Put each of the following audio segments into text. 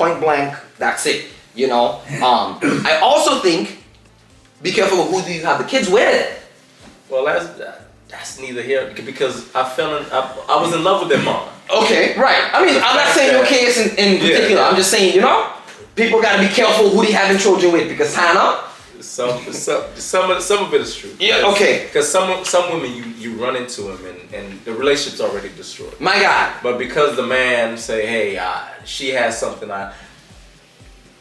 point blank. That's it. You know. I also think, be careful who do you have the kids with. Well, that's neither here because I was in love with their mom. Okay, right. I mean, I'm not saying your case in particular. I'm just saying, you know, people gotta be careful who they having children with because Hannah. Some of it is true. Yeah. Okay. Because some women you run into them and the relationship's already destroyed. My God. But because the man say, hey, she has something I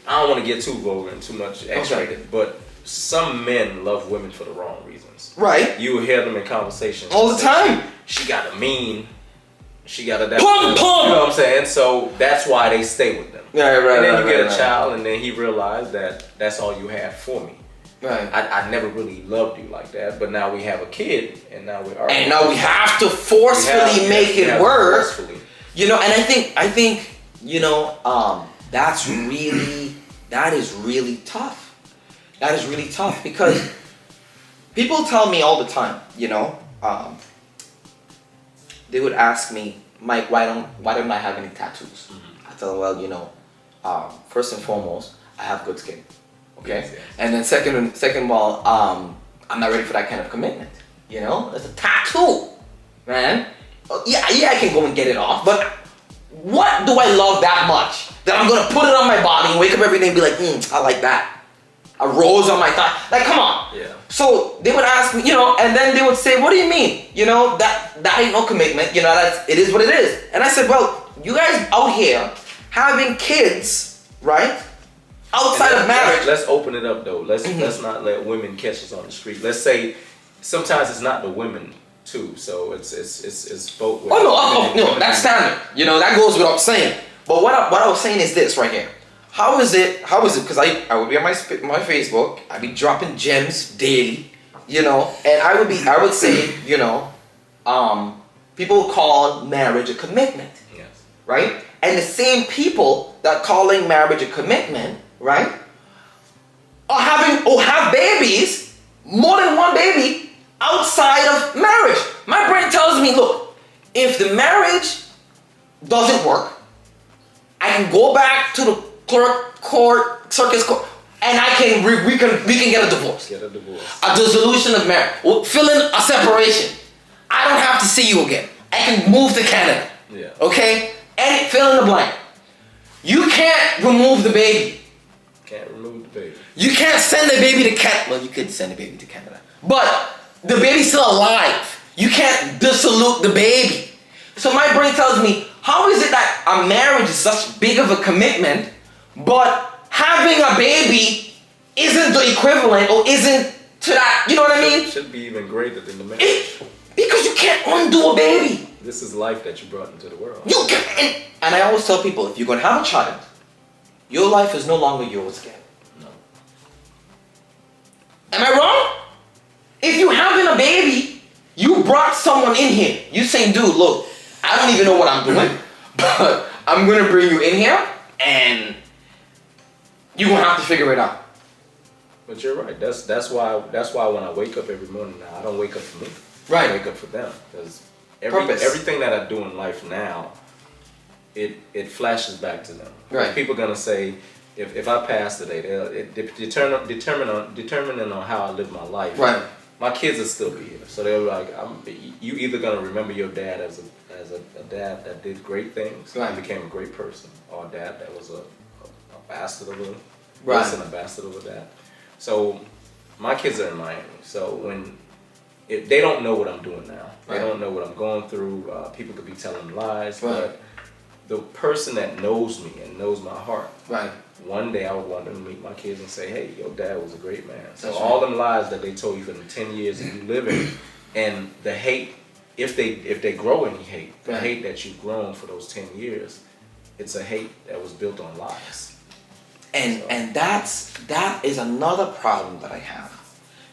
don't want to get too vulgar and too much X-rated, okay. But some men love women for the wrong reasons. Right. You will hear them in conversations all the time. She got a mean. She got a that. Pum, pum. You know what I'm saying? So that's why they stay with them. Yeah, right. And then you get a child, and then he realized that that's all you have for me. Right. I never really loved you like that, but now we have a kid, and now we are. And now we have to forcefully make it work. Forcefully. You know, and I think you know, that is really tough. That is really tough because people tell me all the time, you know, they would ask me, Mike, why don't I have any tattoos? Mm-hmm. I tell them, well, you know, first and foremost, I have good skin. Okay, yes. And then second of all, I'm not ready for that kind of commitment. You know, it's a tattoo, man. Yeah, I can go and get it off, but what do I love that much that I'm gonna put it on my body and wake up every day and be like, I like that. A rose on my thigh. Like, come on. Yeah. So they would ask me, you know, and then they would say, what do you mean? You know, that ain't no commitment. You know, it is what it is. And I said, well, you guys out here having kids, right? Outside of marriage. Let's open it up though. Let's not let women catch us on the street. Let's say sometimes it's not the women too. So it's both ways. No, that's standard. You know, that goes without saying. But what I was saying is this right here. How is it? Because I would be on my Facebook. I'd be dropping gems daily, you know, and I would say, you know, people call marriage a commitment, yes, right? And the same people that calling marriage a commitment, right, have babies, more than one baby outside of marriage. My brain tells me, look, if the marriage doesn't work, I can go back to the circus court, and we can get a divorce. Get a divorce. A dissolution of marriage. We'll fill in a separation. I don't have to see you again. I can move to Canada. Yeah. Okay? And fill in the blank. You can't remove the baby. Can't remove the baby. You can't send the baby to Canada. Well, you could send the baby to Canada. But the baby's still alive. You can't dissolute the baby. So my brain tells me, how is it that a marriage is such big of a commitment, but having a baby isn't the equivalent or isn't to that, you know what I mean? It should be even greater than the marriage. Because you can't undo a baby. This is life that you brought into the world. You can't. And I always tell people, if you're going to have a child, your life is no longer yours again. No. Am I wrong? If you're having a baby, you brought someone in here. You saying, dude, look, I don't even know what I'm doing, but I'm going to bring you in here and you're going to have to figure it out. But you're right. That's why when I wake up every morning now, I don't wake up for me. Right. I wake up for them. Because everything that I do in life now, it flashes back to them. Right. People are going to say, if I pass today, determining on how I live my life, right, my kids will still be here. So they're like, you either going to remember your dad as a dad that did great things, right, and became a great person, or a dad that was a bastard of a, right, a bastard of a dad. So my kids are in Miami. So if they don't know what I'm doing now. Right. They don't know what I'm going through. People could be telling lies, right, but the person that knows me and knows my heart, right, one day I would want them to meet my kids and say, hey, your dad was a great man. So that's all them lies that they told you for the 10 years that you live in, and the hate, if they grow any hate, the hate that you've grown for those 10 years, it's a hate that was built on lies. And that is another problem that I have.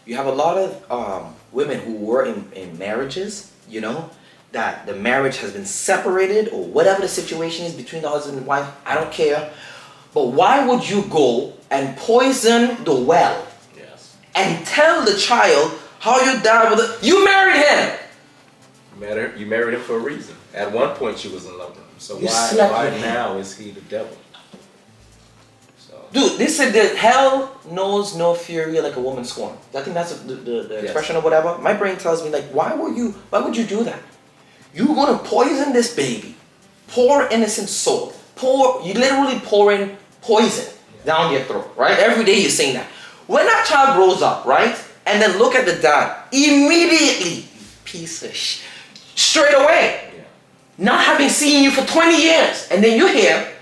You have a lot of women who were in marriages, you know, that the marriage has been separated or whatever the situation is between the husband and wife. I don't care. But why would you go and poison the well? Yes. And tell the child how your dad was? You married him. You married him for a reason. At one point, she was in love with him. So why now is he the devil? Dude, they said that hell knows no fury like a woman scorned. I think that's the expression or whatever. My brain tells me like, why would you do that? You're gonna poison this baby. Poor innocent soul. You literally pouring poison down their throat, right? Every day you're saying that. When that child grows up, right? And then look at the dad, immediately, piece of shit. Straight away. Yeah. Not having seen you for 20 years. And then you're here,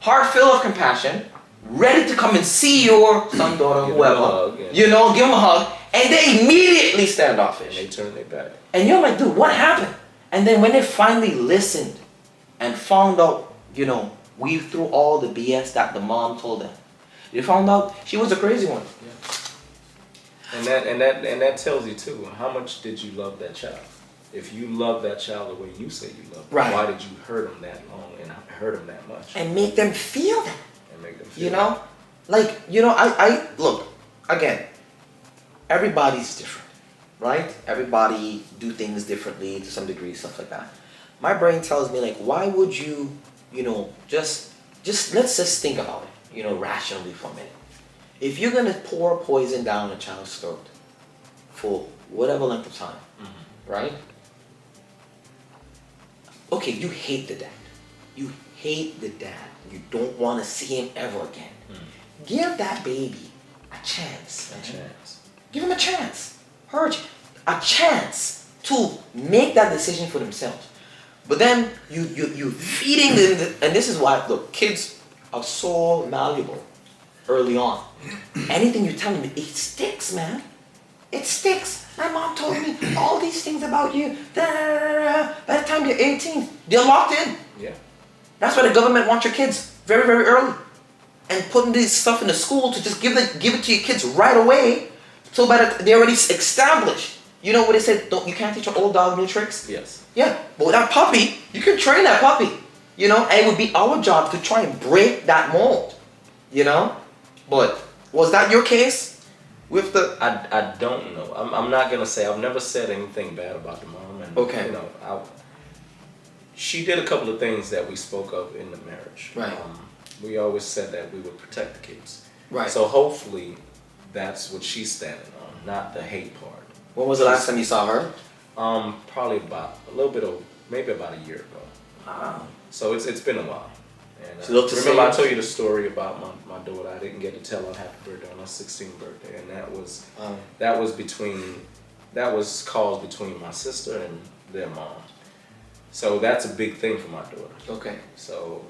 heart full of compassion, ready to come and see your son, daughter, Give whoever. them a hug, yeah. You know, give them a hug. And they immediately standoffish. And they turn their back. And you're like, dude, what happened? And then when they finally listened and found out, you know, weaved through all the BS that the mom told them, they found out she was a crazy one. Yeah. And that tells you too, how much did you love that child? If you love that child the way you say you love them, Right. why did you hurt them that long and hurt them that much? And make them feel that. And make them feel You know? Like, you know, I look, again, everybody's different, right? Everybody do things differently to some degree, stuff like that. My brain tells me like, why would you, you know, just let's just think about it, you know, rationally for a minute. If you're gonna pour poison down a child's throat for whatever length of time, right? Okay, you hate the dad. You hate the dad. You don't want to see him ever again. Give that baby a chance. A chance. Give him a chance. A chance to make that decision for themselves. But then you feeding them, and this is why, look, kids are so malleable early on. Anything you tell them, it sticks, man. It sticks. My mom told me all these things about you. Da, da, da, da. By the time you're 18, they're locked in. Yeah. That's why the government wants your kids very, very early. And putting this stuff in the school to just give it to your kids right away. So they're already established. You know what they said, you can't teach an old dog new tricks? Yes. Yeah, but with that puppy, you can train that puppy. You know, and it would be our job to try and break that mold. You know? But was that your case? With the I don't know. I'm not gonna say I've never said anything bad about the mom, and Okay. you know, she did a couple of things that we spoke of in the marriage. Right. We always said that we would protect the kids. Right. So hopefully, that's what she's standing on, not the hate part. When was the last time you saw her? Probably about a little bit of maybe about a year ago. Wow. So it's been a while. And She looked the remember I same? told you the story about my daughter. I didn't get to tell her happy birthday on her 16th birthday, and that was caused between my sister and their mom. So that's a big thing for my daughter. Okay. So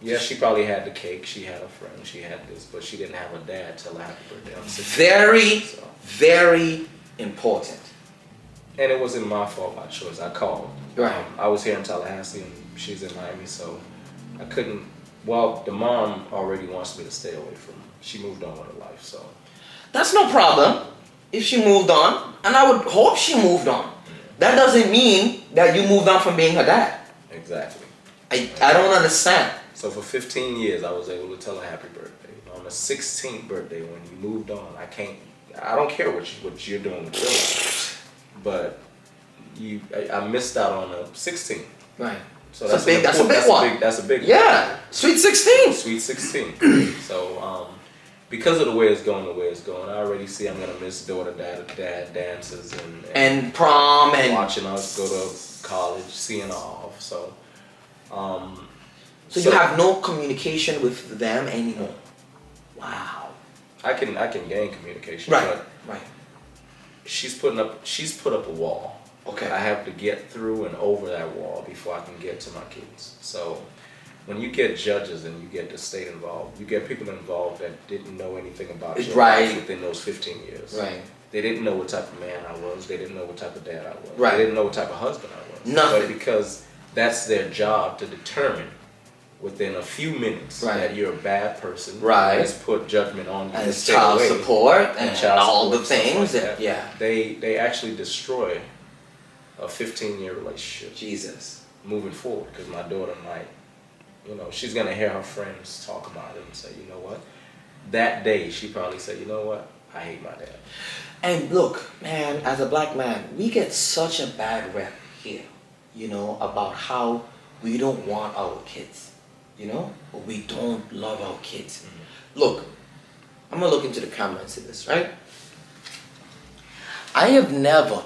yeah, she probably had the cake, she had a friend, she had this, but she didn't have a dad tell her happy birthday on the 16th. Very, So. very important. And it wasn't my fault by choice. I called. Right. I was here in Tallahassee and she's in Miami, so I couldn't. Well, the mom already wants me to stay away from her. She moved on with her life, so. That's no problem if she moved on, and I would hope she moved on. That doesn't mean that you moved on from being her dad. Exactly. I don't understand. So for 15 years, I was able to tell her happy birthday. On the 16th birthday, when you moved on, I don't care what you're doing with your life, but I missed out on the 16th. Right. So That's a big one. That's a big one. Yeah. Sweet 16. Sweet 16. So because of the way it's going, I already see I'm gonna miss daughter dad dances And prom and watching us go to college, seeing her off. So so you have no communication with them anymore. Wow. I can gain communication, Right. but Right. she's put up a wall. Okay. I have to get through and over that wall before I can get to my kids. So when you get judges and you get the state involved, you get people involved that didn't know anything about your Right. life within those 15 years. Right. They didn't know what type of man I was. They didn't know what type of dad I was. Right. They didn't know what type of husband I was. Nothing. But because that's their job to determine within a few minutes Right. that you're a bad person. Right. Let's put judgment on you. And stay child away, support and child all the support, stuff things. like that, yeah. They actually destroy a 15-year relationship Jesus. moving forward, because my daughter might, she's gonna hear her friends talk about it and say, you know what? That day she probably said, you know what? I hate my dad. And look, man, as a black man, we get such a bad rep here, about how we don't want our kids you know, but we don't love our kids. Look, I'm gonna look into the camera and say this, right? I have never